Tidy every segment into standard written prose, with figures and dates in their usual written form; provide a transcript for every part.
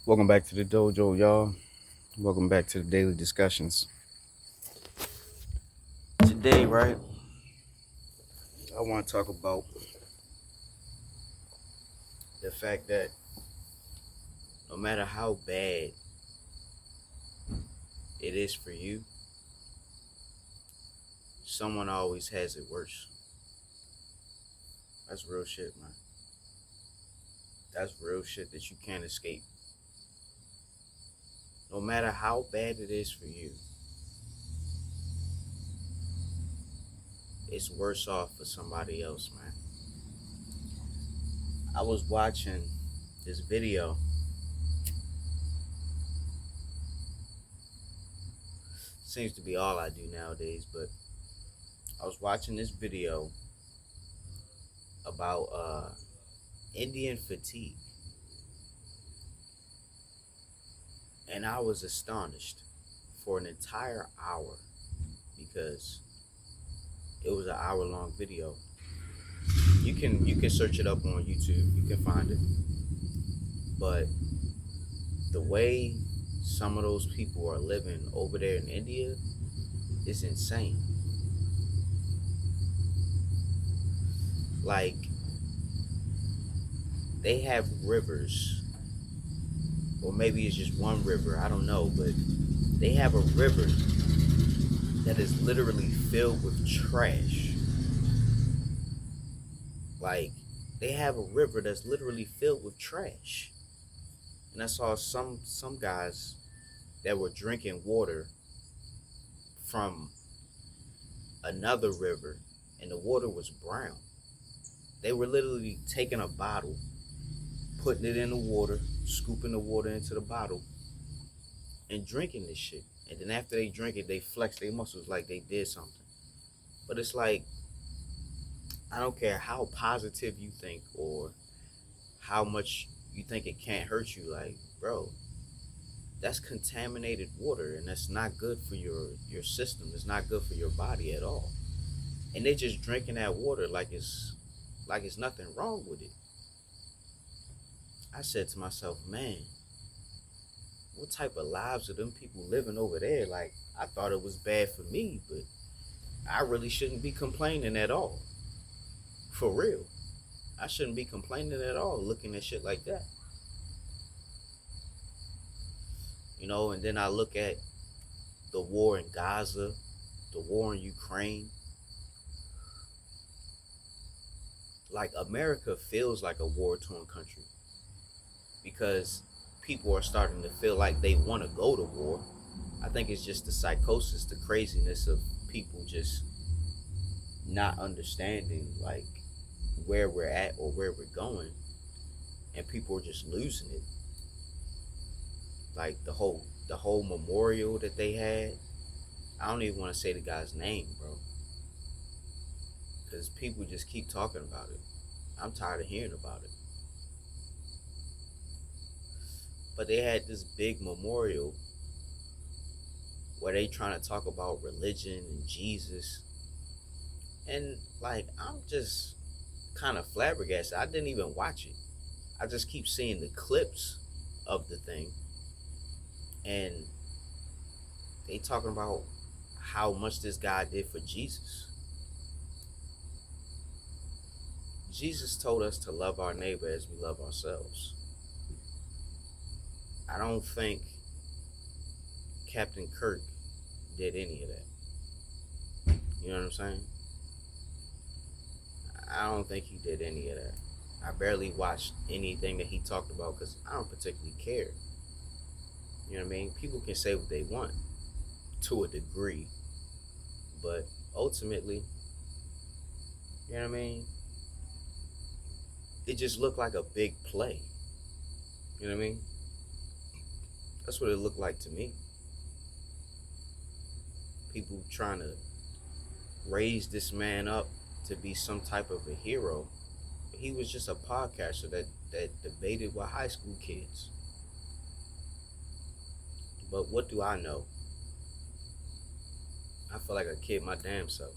Welcome back to the dojo, y'all. Welcome back to the daily discussions. Today, right, I want to talk about the fact that no matter how bad it is for you, someone always has it worse. That's real shit, man. That's real shit that you can't escape. No matter how bad it is for you, it's worse off for somebody else, man. I was watching this video. Seems to be all I do nowadays, but I was watching this video about Indian fatigue, and I was astonished for an entire hour because it was an hour long video. You can search it up on YouTube. You can find it. But the way some of those people are living over there in India is insane. Like, they have rivers, or maybe it's just one river, I don't know, but they have a river that is literally filled with trash. Like, they have a river that's literally filled with trash. And I saw some guys that were drinking water from another river, and the water was brown. They were literally taking a bottle, putting it in the water, scooping the water into the bottle, and drinking this shit. And then after they drink it, they flex their muscles like they did something. But it's like, I don't care how positive you think or how much you think it can't hurt you. Like, bro, that's contaminated water, and that's not good for your system. It's not good for your body at all. And they're just drinking that water like it's nothing wrong with it. I said to myself, man, what type of lives are them people living over there? Like, I thought it was bad for me, but I really shouldn't be complaining at all. For real. I shouldn't be complaining at all looking at shit like that. And then I look at the war in Gaza, the war in Ukraine. Like, America feels like a war-torn country because people are starting to feel like they want to go to war. I think it's just the psychosis, the craziness of people just not understanding like where we're at or where we're going, and people are just losing it. Like the whole memorial that they had. I don't even want to say the guy's name, bro, because people just keep talking about it. I'm tired of hearing about it. But they had this big memorial where they trying to talk about religion and Jesus. And like, I'm just kind of flabbergasted. I didn't even watch it. I just keep seeing the clips of the thing. And they talking about how much this guy did for Jesus. Jesus told us to love our neighbor as we love ourselves. I don't think Captain Kirk did any of that. You know what I'm saying? I don't think he did any of that. I barely watched anything that he talked about because I don't particularly care. You know what I mean? People can say what they want to a degree, but ultimately, you know what I mean? It just looked like a big play. You know what I mean? That's what it looked like to me. People trying to raise this man up to be some type of a hero. He was just a podcaster that debated with high school kids. But what do I know? I feel like a kid my damn self.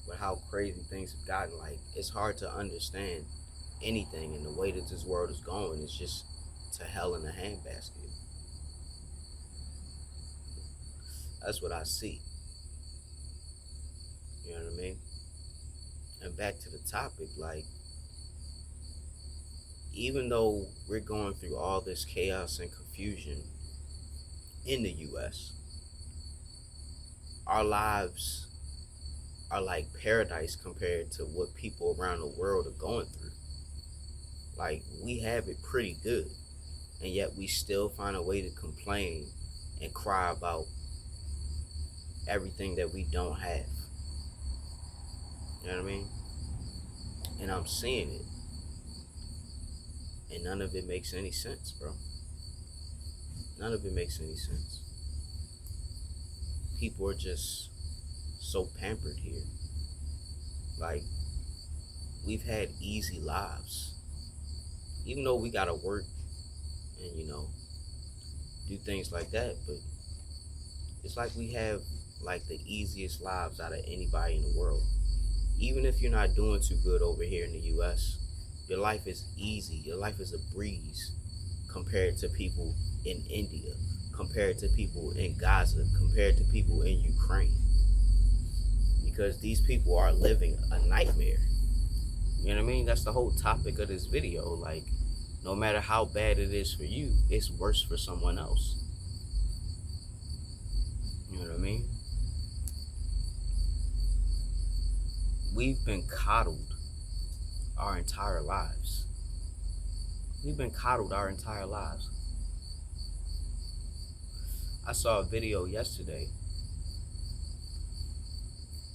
With how crazy things have gotten, like, it's hard to understand anything, and the way that this world is going is just to hell in a handbasket. That's what I see. You know what I mean? And back to the topic, like, even though we're going through all this chaos and confusion in the US, our lives are like paradise compared to what people around the world are going through. Like, we have it pretty good, and yet we still find a way to complain and cry about everything that we don't have. You know what I mean? And I'm seeing it, and none of it makes any sense, bro. None of it makes any sense. People are just so pampered here. Like, we've had easy lives. Even though we gotta work and, do things like that, but it's like we have like the easiest lives out of anybody in the world. Even if you're not doing too good over here in the US, your life is easy. Your life is a breeze compared to people in India, compared to people in Gaza, compared to people in Ukraine. Because these people are living a nightmare. You know what I mean? That's the whole topic of this video. Like, no matter how bad it is for you, it's worse for someone else. You know what I mean? We've been coddled our entire lives. We've been coddled our entire lives. I saw a video yesterday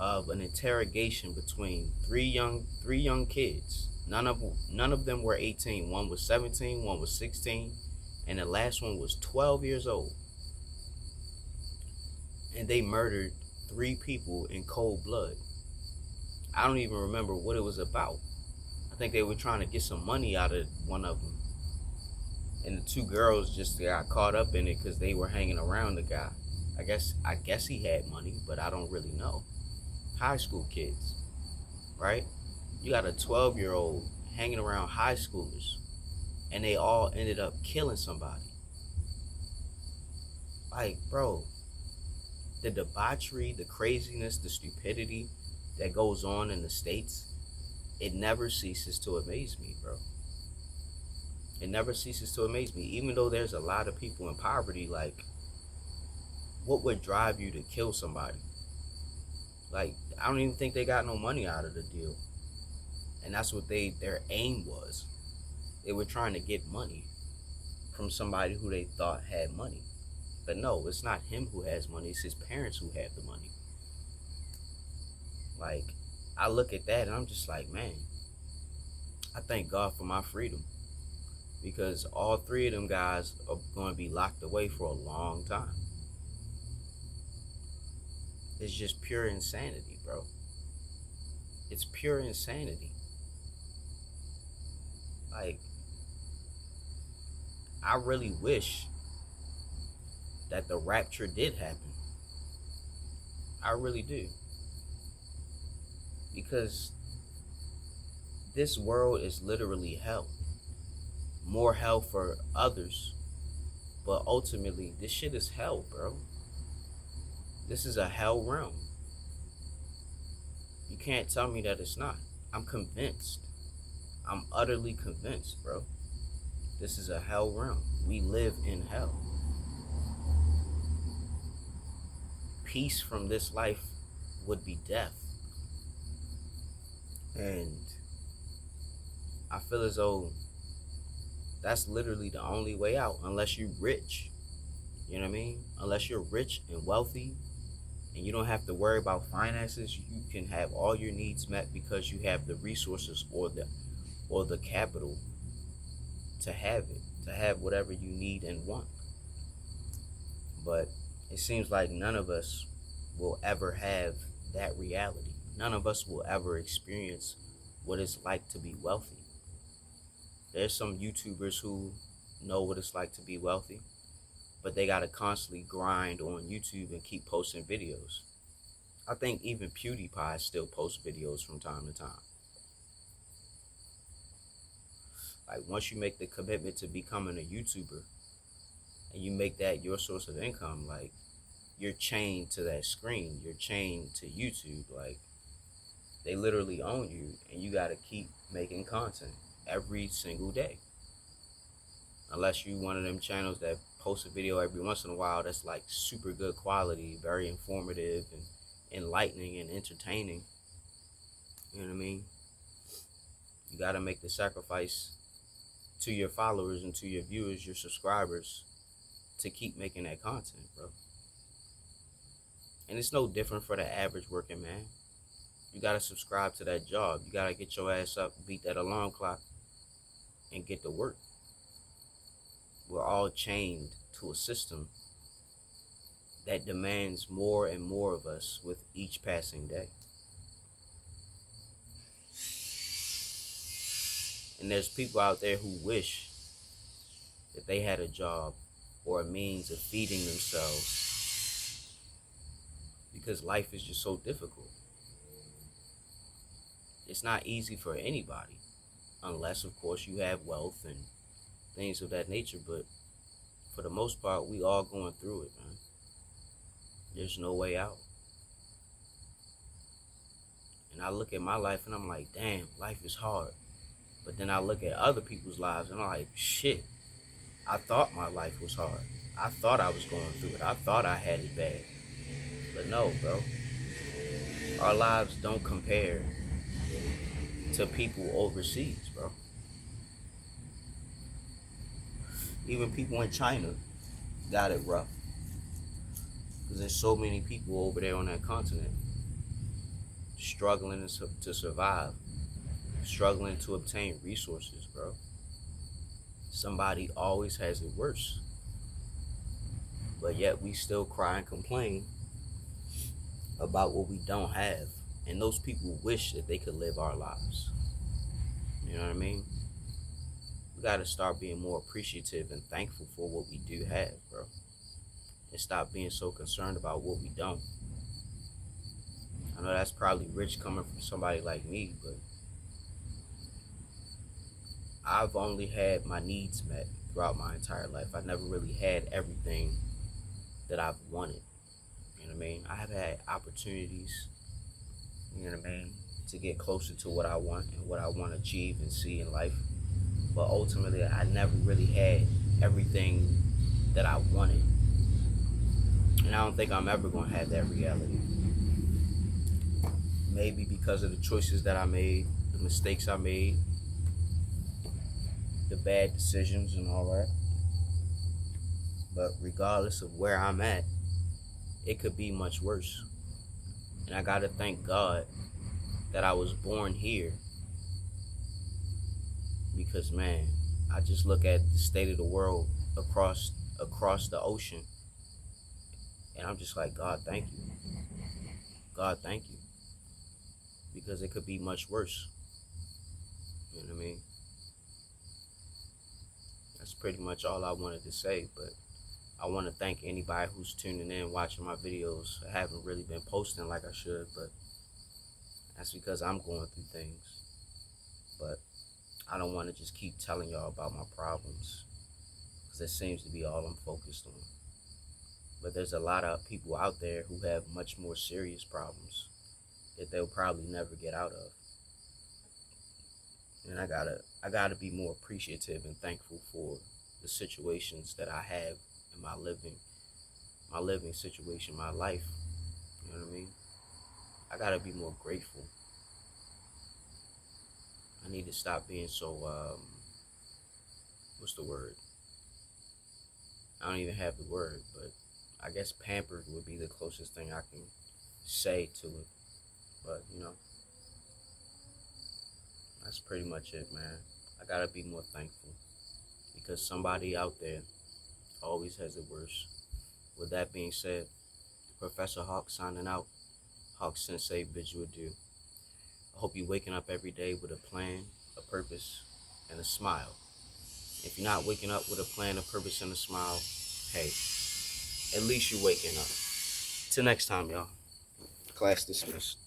of an interrogation between three young kids. None of them were 18. One was 17, one was 16, and the last one was 12 years old. And they murdered 3 people in cold blood. I don't even remember what it was about. I think they were trying to get some money out of one of them. And the 2 girls just got caught up in it because they were hanging around the guy. I guess he had money, but I don't really know. High school kids, right? You got a 12-year-old hanging around high schoolers, and they all ended up killing somebody. Like, bro, the debauchery, the craziness, the stupidity that goes on in the States, it never ceases to amaze me, bro. It never ceases to amaze me. Even though there's a lot of people in poverty, like, what would drive you to kill somebody? Like, I don't even think they got no money out of the deal. And that's what their aim was. They were trying to get money from somebody who they thought had money. But no, it's not him who has money, it's his parents who have the money. Like, I look at that and I'm just like, man, I thank God for my freedom. Because all 3 of them guys are going to be locked away for a long time. It's just pure insanity, bro. It's pure insanity. Like, I really wish that the rapture did happen. I really do. Because this world is literally hell. More hell for others, but ultimately, this shit is hell, bro. This is a hell realm. You can't tell me that it's not. I'm convinced. I'm utterly convinced, bro. This is a hell realm. We live in hell. Peace from this life would be death. And I feel as though that's literally the only way out, unless you're rich. You know what I mean? Unless you're rich and wealthy and you don't have to worry about finances, you can have all your needs met because you have the resources or the capital to have it, to have whatever you need and want. But it seems like none of us will ever have that reality. None of us will ever experience what it's like to be wealthy. There's some YouTubers who know what it's like to be wealthy, but they gotta constantly grind on YouTube and keep posting videos. I think even PewDiePie still posts videos from time to time. Like once you make the commitment to becoming a YouTuber and you make that your source of income, like you're chained to that screen. You're chained to YouTube. Like they literally own you, and you gotta keep making content every single day. Unless you one of them channels that post a video every once in a while that's like super good quality, very informative and enlightening and entertaining. You know what I mean? You gotta make the sacrifice to your followers and to your viewers, your subscribers, to keep making that content, bro. And it's no different for the average working man. You gotta subscribe to that job. You gotta get your ass up, beat that alarm clock, and get to work. We're all chained to a system that demands more and more of us with each passing day. And there's people out there who wish that they had a job or a means of feeding themselves because life is just so difficult. It's not easy for anybody, unless, of course, you have wealth and things of that nature. But for the most part, we all going through it, man. There's no way out. And I look at my life and I'm like, damn, life is hard. But then I look at other people's lives and I'm like, shit, I thought my life was hard. I thought I was going through it. I thought I had it bad. But no, bro. Our lives don't compare to people overseas, bro. Even people in China got it rough. Because there's so many people over there on that continent struggling to survive, struggling to obtain resources, bro. Somebody always has it worse. But yet we still cry and complain about what we don't have. And those people wish that they could live our lives. You know what I mean? We gotta start being more appreciative and thankful for what we do have, bro. And stop being so concerned about what we don't. I know that's probably rich coming from somebody like me, but I've only had my needs met throughout my entire life. I never really had everything that I've wanted. You know what I mean? I have had opportunities, you know what I mean, to get closer to what I want and what I want to achieve and see in life. But ultimately, I never really had everything that I wanted. And I don't think I'm ever going to have that reality. Maybe because of the choices that I made, the mistakes I made, the bad decisions and all that. But regardless of where I'm at, it could be much worse. And I gotta thank God that I was born here. Because man, I just look at the state of the world across the ocean, and I'm just like, God, thank you. God, thank you. Because it could be much worse. You know what I mean? That's pretty much all I wanted to say, but I want to thank anybody who's tuning in, watching my videos. I haven't really been posting like I should, but that's because I'm going through things. But I don't want to just keep telling y'all about my problems, because that seems to be all I'm focused on. But there's a lot of people out there who have much more serious problems that they'll probably never get out of. And I gotta be more appreciative and thankful for the situations that I have in my living situation, my life. You know what I mean? I gotta be more grateful. I need to stop being so what's the word? I don't even have the word, but I guess pampered would be the closest thing I can say to it. But you know, that's pretty much it, man. I gotta be more thankful, because somebody out there always has it worse. With that being said, Professor Hawk signing out. Hawk Sensei bids you adieu. I hope you're waking up every day with a plan, a purpose, and a smile. If you're not waking up with a plan, a purpose, and a smile, hey, at least you're waking up. Till next time, y'all. Class dismissed.